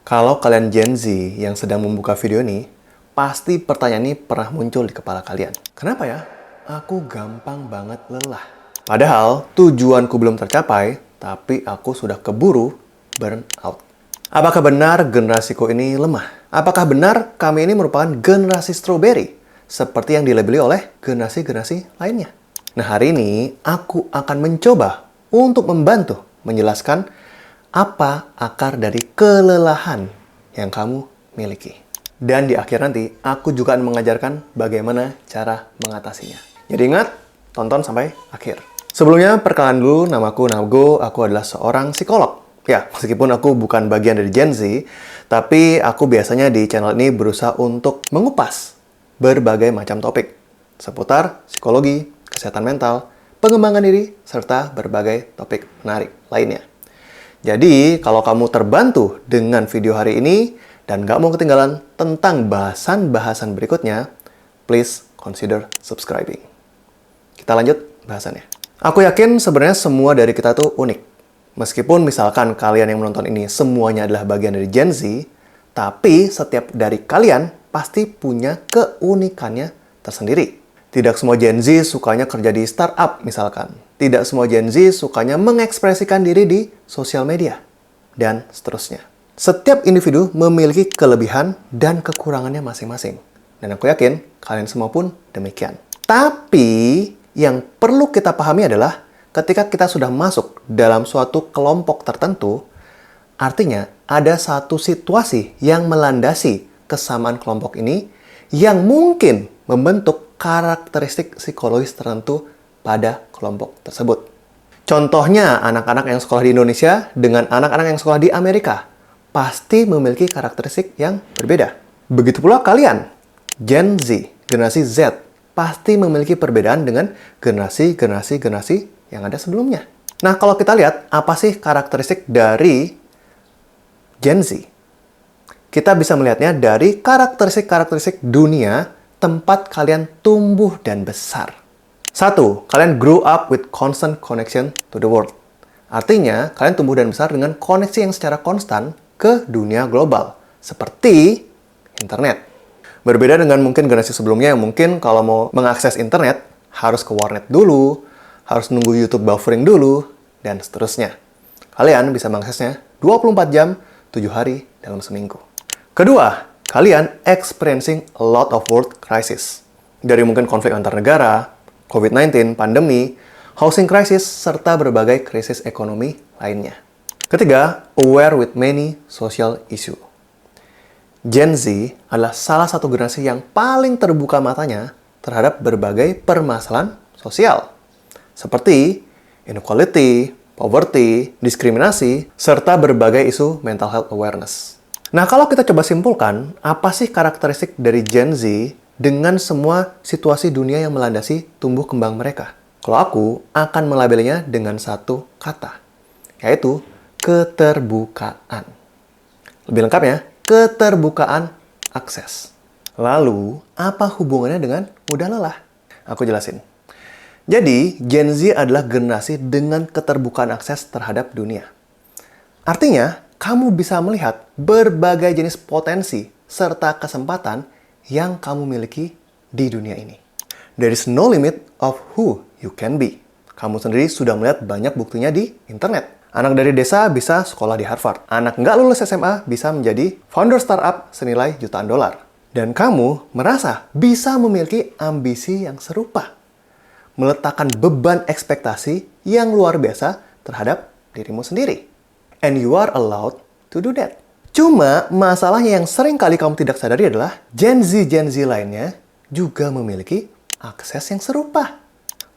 Kalau kalian Gen Z yang sedang membuka video ini, pasti pertanyaan ini pernah muncul di kepala kalian. Kenapa ya? Aku gampang banget lelah. Padahal tujuanku belum tercapai, tapi aku sudah keburu burn out. Apakah benar generasiku ini lemah? Apakah benar kami ini merupakan generasi strawberry? Seperti yang dilabeli oleh generasi-generasi lainnya. Nah, hari ini aku akan mencoba untuk membantu menjelaskan apa akar dari kelelahan yang kamu miliki. Dan di akhir nanti, aku juga akan mengajarkan bagaimana cara mengatasinya. Jadi ingat, tonton sampai akhir. Sebelumnya, perkenalan dulu, namaku Nago, aku adalah seorang psikolog. Ya, meskipun aku bukan bagian dari Gen Z, tapi aku biasanya di channel ini berusaha untuk mengupas berbagai macam topik seputar psikologi, kesehatan mental, pengembangan diri, serta berbagai topik menarik lainnya. Jadi, kalau kamu terbantu dengan video hari ini dan nggak mau ketinggalan tentang bahasan-bahasan berikutnya, please consider subscribing. Kita lanjut bahasannya. Aku yakin sebenarnya semua dari kita tuh unik. Meskipun misalkan kalian yang menonton ini semuanya adalah bagian dari Gen Z, tapi setiap dari kalian pasti punya keunikannya tersendiri. Tidak semua Gen Z sukanya kerja di startup misalkan. Tidak semua Gen Z sukanya mengekspresikan diri di sosial media. Dan seterusnya. Setiap individu memiliki kelebihan dan kekurangannya masing-masing. Dan aku yakin kalian semua pun demikian. Tapi yang perlu kita pahami adalah ketika kita sudah masuk dalam suatu kelompok tertentu, artinya ada satu situasi yang melandasi kesamaan kelompok ini yang mungkin membentuk karakteristik psikologis tertentu pada kelompok tersebut. Contohnya, anak-anak yang sekolah di Indonesia dengan anak-anak yang sekolah di Amerika pasti memiliki karakteristik yang berbeda. Begitu pula kalian, Gen Z, generasi Z, pasti memiliki perbedaan dengan generasi yang ada sebelumnya. Nah, kalau kita lihat, apa sih karakteristik dari Gen Z? Kita bisa melihatnya dari karakteristik dunia tempat kalian tumbuh dan besar. 1. Kalian grew up with constant connection to the world. Artinya, kalian tumbuh dan besar dengan koneksi yang secara konstan ke dunia global, seperti internet. Berbeda dengan mungkin generasi sebelumnya yang mungkin kalau mau mengakses internet, harus ke warnet dulu, harus nunggu YouTube buffering dulu, dan seterusnya. Kalian bisa mengaksesnya 24 jam, 7 hari dalam seminggu. Kedua, kalian experiencing a lot of world crisis. Dari mungkin konflik antar negara, COVID-19, pandemi, housing crisis, serta berbagai krisis ekonomi lainnya. Ketiga, aware with many social issue. Gen Z adalah salah satu generasi yang paling terbuka matanya terhadap berbagai permasalahan sosial, seperti inequality, poverty, diskriminasi, serta berbagai isu mental health awareness. Nah, kalau kita coba simpulkan, apa sih karakteristik dari Gen Z dengan semua situasi dunia yang melandasi tumbuh kembang mereka? Kalau aku akan melabelinya dengan satu kata, yaitu keterbukaan. Lebih lengkapnya, keterbukaan akses. Lalu, apa hubungannya dengan mudah lelah? Aku jelasin. Jadi, Gen Z adalah generasi dengan keterbukaan akses terhadap dunia. Artinya, kamu bisa melihat berbagai jenis potensi serta kesempatan yang kamu miliki di dunia ini. There is no limit of who you can be. Kamu sendiri sudah melihat banyak buktinya di internet. Anak dari desa bisa sekolah di Harvard. Anak nggak lulus SMA bisa menjadi founder startup senilai jutaan dolar. Dan kamu merasa bisa memiliki ambisi yang serupa. Meletakkan beban ekspektasi yang luar biasa terhadap dirimu sendiri. And you are allowed to do that. Cuma masalahnya yang sering kali kamu tidak sadari adalah Gen Z lainnya juga memiliki akses yang serupa.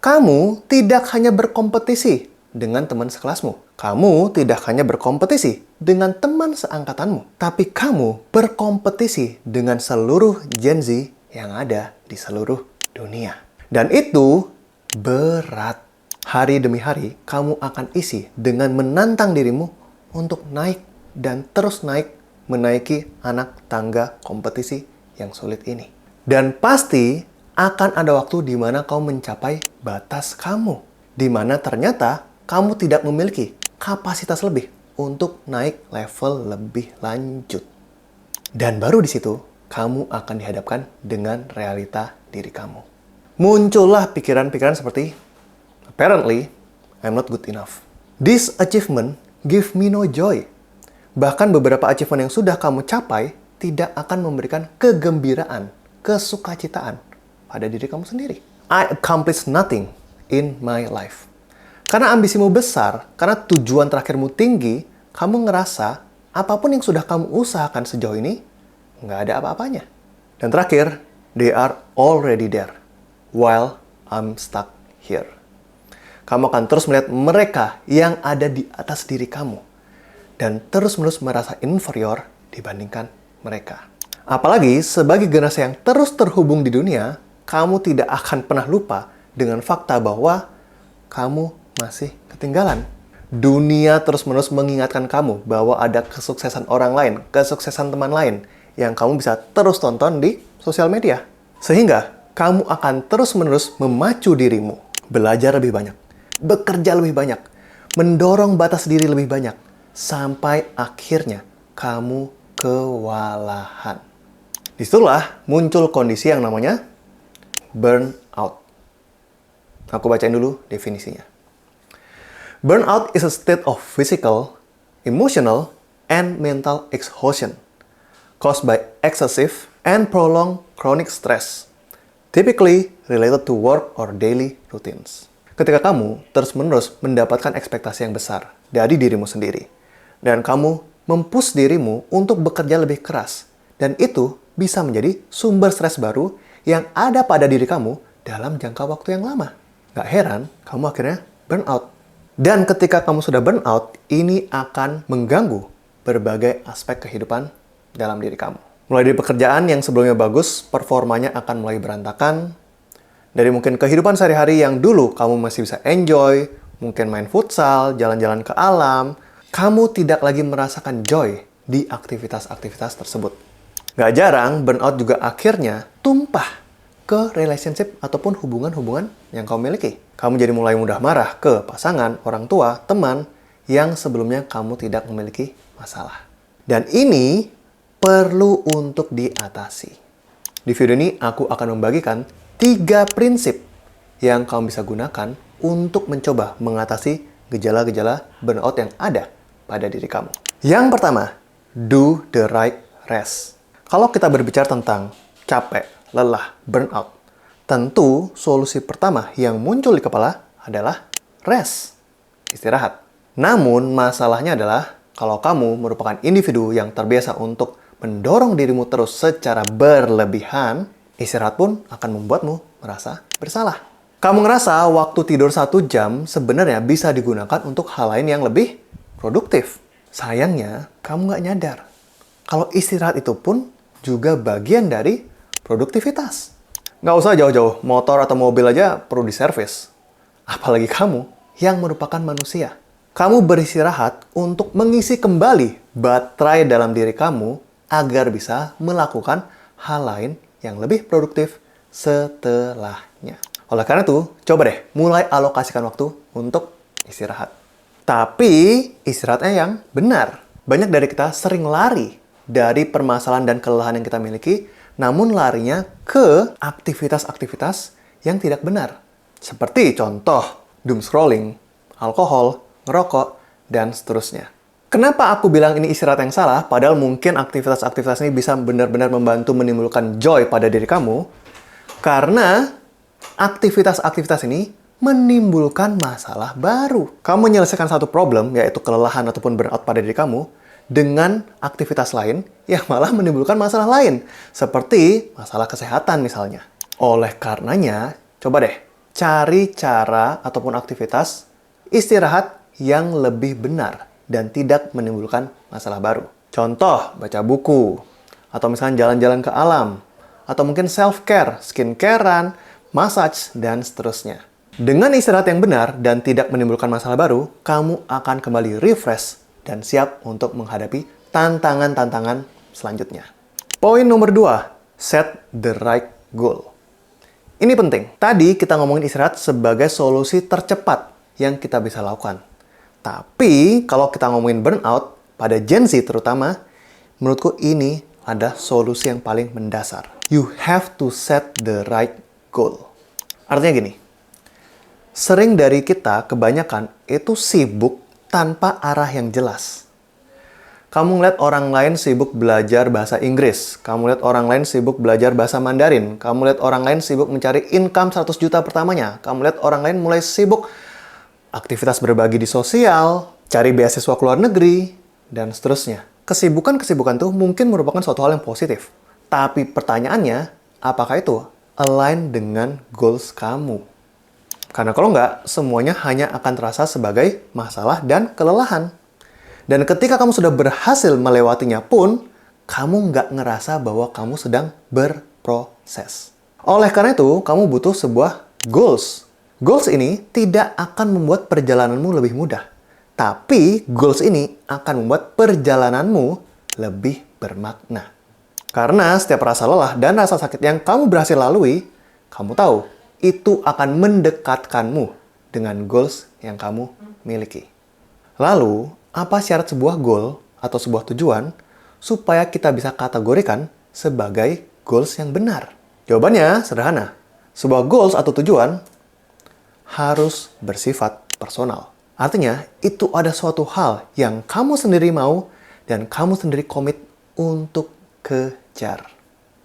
Kamu tidak hanya berkompetisi dengan teman sekelasmu. Kamu tidak hanya berkompetisi dengan teman seangkatanmu. Tapi kamu berkompetisi dengan seluruh Gen Z yang ada di seluruh dunia. Dan itu berat. Hari demi hari, kamu akan isi dengan menantang dirimu untuk naik dan terus naik menaiki anak tangga kompetisi yang sulit ini. Dan pasti akan ada waktu di mana kau mencapai batas kamu. Di mana ternyata kamu tidak memiliki kapasitas lebih untuk naik level lebih lanjut. Dan baru di situ, kamu akan dihadapkan dengan realita diri kamu. Muncullah pikiran-pikiran seperti, apparently, I'm not good enough. This achievement give me no joy. Bahkan beberapa achievement yang sudah kamu capai tidak akan memberikan kegembiraan, kesukacitaan pada diri kamu sendiri. I accomplished nothing in my life. Karena ambisimu besar, karena tujuan terakhirmu tinggi, kamu ngerasa apapun yang sudah kamu usahakan sejauh ini, nggak ada apa-apanya. Dan terakhir, they are already there, while I'm stuck here. Kamu akan terus melihat mereka yang ada di atas diri kamu, dan terus-menerus merasa inferior dibandingkan mereka. Apalagi sebagai generasi yang terus terhubung di dunia, kamu tidak akan pernah lupa dengan fakta bahwa kamu masih ketinggalan. Dunia terus-menerus mengingatkan kamu bahwa ada kesuksesan orang lain, kesuksesan teman lain yang kamu bisa terus tonton di sosial media. Sehingga kamu akan terus-menerus memacu dirimu, belajar lebih banyak, bekerja lebih banyak, mendorong batas diri lebih banyak, sampai akhirnya kamu kewalahan. Disitulah muncul kondisi yang namanya burnout. Aku bacain dulu definisinya. Burnout is a state of physical, emotional, and mental exhaustion caused by excessive and prolonged chronic stress, typically related to work or daily routines. Ketika kamu terus-menerus mendapatkan ekspektasi yang besar dari dirimu sendiri, dan kamu mempush dirimu untuk bekerja lebih keras, dan itu bisa menjadi sumber stres baru yang ada pada diri kamu dalam jangka waktu yang lama. Gak heran, kamu akhirnya burnout. Dan ketika kamu sudah burnout, ini akan mengganggu berbagai aspek kehidupan dalam diri kamu. Mulai dari pekerjaan yang sebelumnya bagus, performanya akan mulai berantakan. Dari mungkin kehidupan sehari-hari yang dulu kamu masih bisa enjoy, mungkin main futsal, jalan-jalan ke alam, kamu tidak lagi merasakan joy di aktivitas-aktivitas tersebut. Gak jarang, burnout juga akhirnya tumpah ke relationship ataupun hubungan-hubungan yang kamu miliki. Kamu jadi mulai mudah marah ke pasangan, orang tua, teman yang sebelumnya kamu tidak memiliki masalah. Dan ini perlu untuk diatasi. Di video ini aku akan membagikan 3 prinsip yang kamu bisa gunakan untuk mencoba mengatasi gejala-gejala burnout yang ada pada diri kamu. Yang pertama, do the right rest. Kalau kita berbicara tentang capek, lelah, burnout, tentu solusi pertama yang muncul di kepala adalah rest, istirahat. Namun masalahnya adalah kalau kamu merupakan individu yang terbiasa untuk mendorong dirimu terus secara berlebihan, istirahat pun akan membuatmu merasa bersalah. Kamu ngerasa waktu tidur 1 jam sebenarnya bisa digunakan untuk hal lain yang lebih produktif. Sayangnya, kamu nggak nyadar kalau istirahat itu pun juga bagian dari produktivitas. Nggak usah jauh-jauh, motor atau mobil aja perlu diservis. Apalagi kamu yang merupakan manusia. Kamu beristirahat untuk mengisi kembali baterai dalam diri kamu agar bisa melakukan hal lain yang lebih produktif setelahnya. Oleh karena itu, coba deh mulai alokasikan waktu untuk istirahat. Tapi istirahatnya yang benar. Banyak dari kita sering lari dari permasalahan dan kelelahan yang kita miliki, namun larinya ke aktivitas-aktivitas yang tidak benar. Seperti contoh, doom scrolling, alkohol, ngerokok, dan seterusnya. Kenapa aku bilang ini istirahat yang salah, padahal mungkin aktivitas-aktivitas ini bisa benar-benar membantu menimbulkan joy pada diri kamu? Karena aktivitas-aktivitas ini menimbulkan masalah baru. Kamu menyelesaikan satu problem, yaitu kelelahan ataupun burnout pada diri kamu, dengan aktivitas lain yang malah menimbulkan masalah lain, seperti masalah kesehatan misalnya. Oleh karenanya, coba deh cari cara ataupun aktivitas istirahat yang lebih benar dan tidak menimbulkan masalah baru. Contoh, baca buku, atau misalnya jalan-jalan ke alam, atau mungkin self-care, skincare-an, massage, dan seterusnya. Dengan istirahat yang benar dan tidak menimbulkan masalah baru, kamu akan kembali refresh dan siap untuk menghadapi tantangan-tantangan selanjutnya. Poin nomor 2, set the right goal. Ini penting. Tadi kita ngomongin istirahat sebagai solusi tercepat yang kita bisa lakukan. Tapi kalau kita ngomongin burnout, pada Gen Z terutama, menurutku ini ada solusi yang paling mendasar. You have to set the right goal. Artinya gini, sering dari kita kebanyakan itu sibuk tanpa arah yang jelas. Kamu ngeliat orang lain sibuk belajar bahasa Inggris. Kamu lihat orang lain sibuk belajar bahasa Mandarin. Kamu lihat orang lain sibuk mencari income 100 juta pertamanya. Kamu lihat orang lain mulai sibuk aktivitas berbagi di sosial, cari beasiswa ke luar negeri, dan seterusnya. Kesibukan-kesibukan itu mungkin merupakan suatu hal yang positif. Tapi pertanyaannya, apakah itu align dengan goals kamu? Karena kalau nggak, semuanya hanya akan terasa sebagai masalah dan kelelahan. Dan ketika kamu sudah berhasil melewatinya pun, kamu nggak ngerasa bahwa kamu sedang berproses. Oleh karena itu, kamu butuh sebuah goals. Goals ini tidak akan membuat perjalananmu lebih mudah. Tapi, goals ini akan membuat perjalananmu lebih bermakna. Karena setiap rasa lelah dan rasa sakit yang kamu berhasil lalui, kamu tahu, itu akan mendekatkanmu dengan goals yang kamu miliki. Lalu, apa syarat sebuah goal atau sebuah tujuan supaya kita bisa kategorikan sebagai goals yang benar? Jawabannya sederhana. Sebuah goals atau tujuan harus bersifat personal. Artinya, itu ada suatu hal yang kamu sendiri mau dan kamu sendiri komit untuk kejar.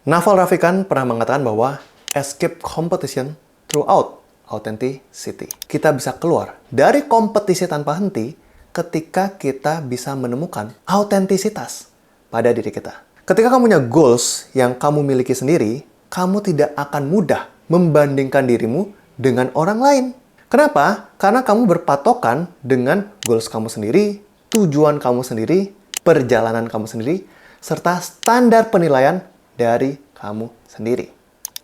Naval Ravikant pernah mengatakan bahwa escape competition throughout authenticity. Kita bisa keluar dari kompetisi tanpa henti ketika kita bisa menemukan autentisitas pada diri kita. Ketika kamu punya goals yang kamu miliki sendiri, kamu tidak akan mudah membandingkan dirimu dengan orang lain. Kenapa? Karena kamu berpatokan dengan goals kamu sendiri, tujuan kamu sendiri, perjalanan kamu sendiri, serta standar penilaian dari kamu sendiri.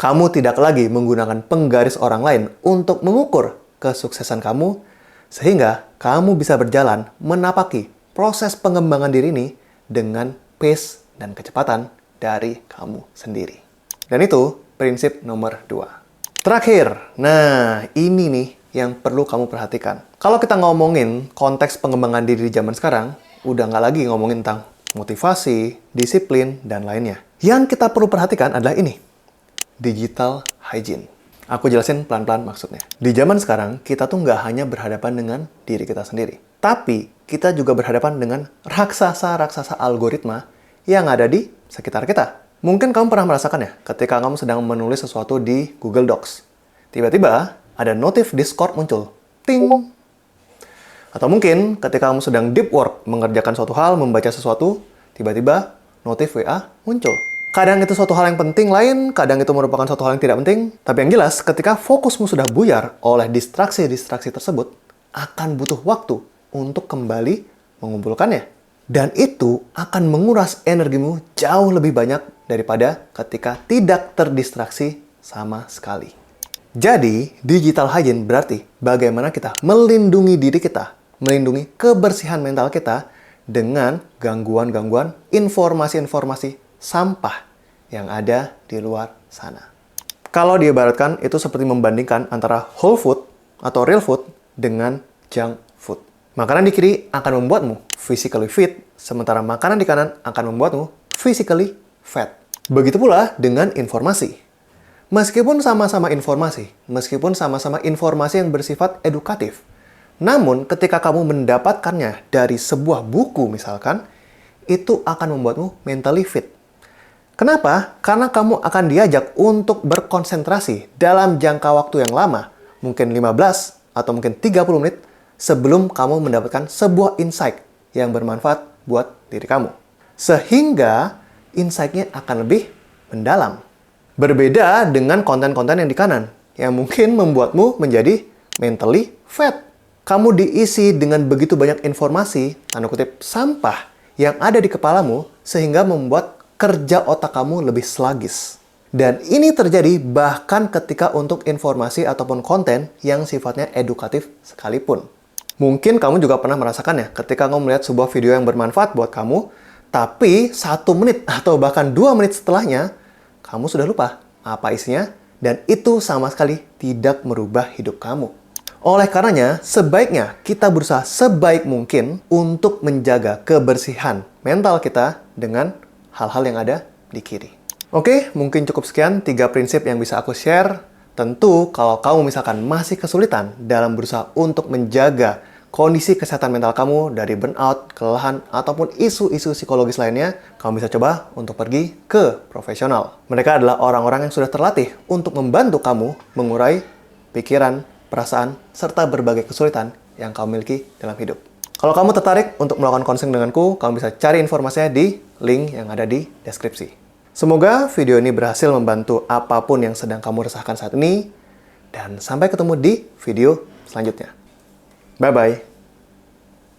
Kamu tidak lagi menggunakan penggaris orang lain untuk mengukur kesuksesan kamu, sehingga kamu bisa berjalan menapaki proses pengembangan diri ini dengan pace dan kecepatan dari kamu sendiri. Dan itu prinsip nomor 2. Terakhir, nah ini nih yang perlu kamu perhatikan. Kalau kita ngomongin konteks pengembangan diri di zaman sekarang, udah nggak lagi ngomongin tentang motivasi, disiplin, dan lainnya. Yang kita perlu perhatikan adalah ini, digital hygiene. Aku jelasin pelan-pelan maksudnya. Di zaman sekarang, kita tuh nggak hanya berhadapan dengan diri kita sendiri. Tapi, kita juga berhadapan dengan raksasa-raksasa algoritma yang ada di sekitar kita. Mungkin kamu pernah merasakan ya, ketika kamu sedang menulis sesuatu di Google Docs. Tiba-tiba, ada notif Discord muncul. Ting! Atau mungkin, ketika kamu sedang deep work, mengerjakan suatu hal, membaca sesuatu, tiba-tiba, notif WA muncul. Kadang itu suatu hal yang penting lain, kadang itu merupakan suatu hal yang tidak penting. Tapi yang jelas, ketika fokusmu sudah buyar oleh distraksi-distraksi tersebut, akan butuh waktu untuk kembali mengumpulkannya. Dan itu akan menguras energimu jauh lebih banyak daripada ketika tidak terdistraksi sama sekali. Jadi, digital hygiene berarti bagaimana kita melindungi diri kita, melindungi kebersihan mental kita dengan gangguan-gangguan informasi-informasi sampah yang ada di luar sana. Kalau diibaratkan, itu seperti membandingkan antara whole food atau real food dengan junk food. Makanan di kiri akan membuatmu physically fit, sementara makanan di kanan akan membuatmu physically fat. Begitu pula dengan informasi. Meskipun sama-sama informasi yang bersifat edukatif, namun ketika kamu mendapatkannya dari sebuah buku misalkan, itu akan membuatmu mentally fit. Kenapa? Karena kamu akan diajak untuk berkonsentrasi dalam jangka waktu yang lama, mungkin 15 atau mungkin 30 menit, sebelum kamu mendapatkan sebuah insight yang bermanfaat buat diri kamu. Sehingga insight-nya akan lebih mendalam. Berbeda dengan konten-konten yang di kanan, yang mungkin membuatmu menjadi mentally fat. Kamu diisi dengan begitu banyak informasi, tanda kutip, sampah yang ada di kepalamu, sehingga membuat kerja otak kamu lebih sluggish. Dan ini terjadi bahkan ketika untuk informasi ataupun konten yang sifatnya edukatif sekalipun. Mungkin kamu juga pernah merasakan ya, ketika kamu melihat sebuah video yang bermanfaat buat kamu, tapi 1 menit atau bahkan 2 menit setelahnya, kamu sudah lupa apa isinya, dan itu sama sekali tidak merubah hidup kamu. Oleh karenanya, sebaiknya kita berusaha sebaik mungkin untuk menjaga kebersihan mental kita dengan hal-hal yang ada di kiri. Oke, mungkin cukup sekian 3 prinsip yang bisa aku share. Tentu, kalau kamu misalkan masih kesulitan dalam berusaha untuk menjaga kondisi kesehatan mental kamu dari burnout, kelelahan, ataupun isu-isu psikologis lainnya, kamu bisa coba untuk pergi ke profesional. Mereka adalah orang-orang yang sudah terlatih untuk membantu kamu mengurai pikiran, perasaan, serta berbagai kesulitan yang kamu miliki dalam hidup. Kalau kamu tertarik untuk melakukan konseling denganku, kamu bisa cari informasinya di link yang ada di deskripsi. Semoga video ini berhasil membantu apapun yang sedang kamu rasakan saat ini, dan sampai ketemu di video selanjutnya. Bye-bye.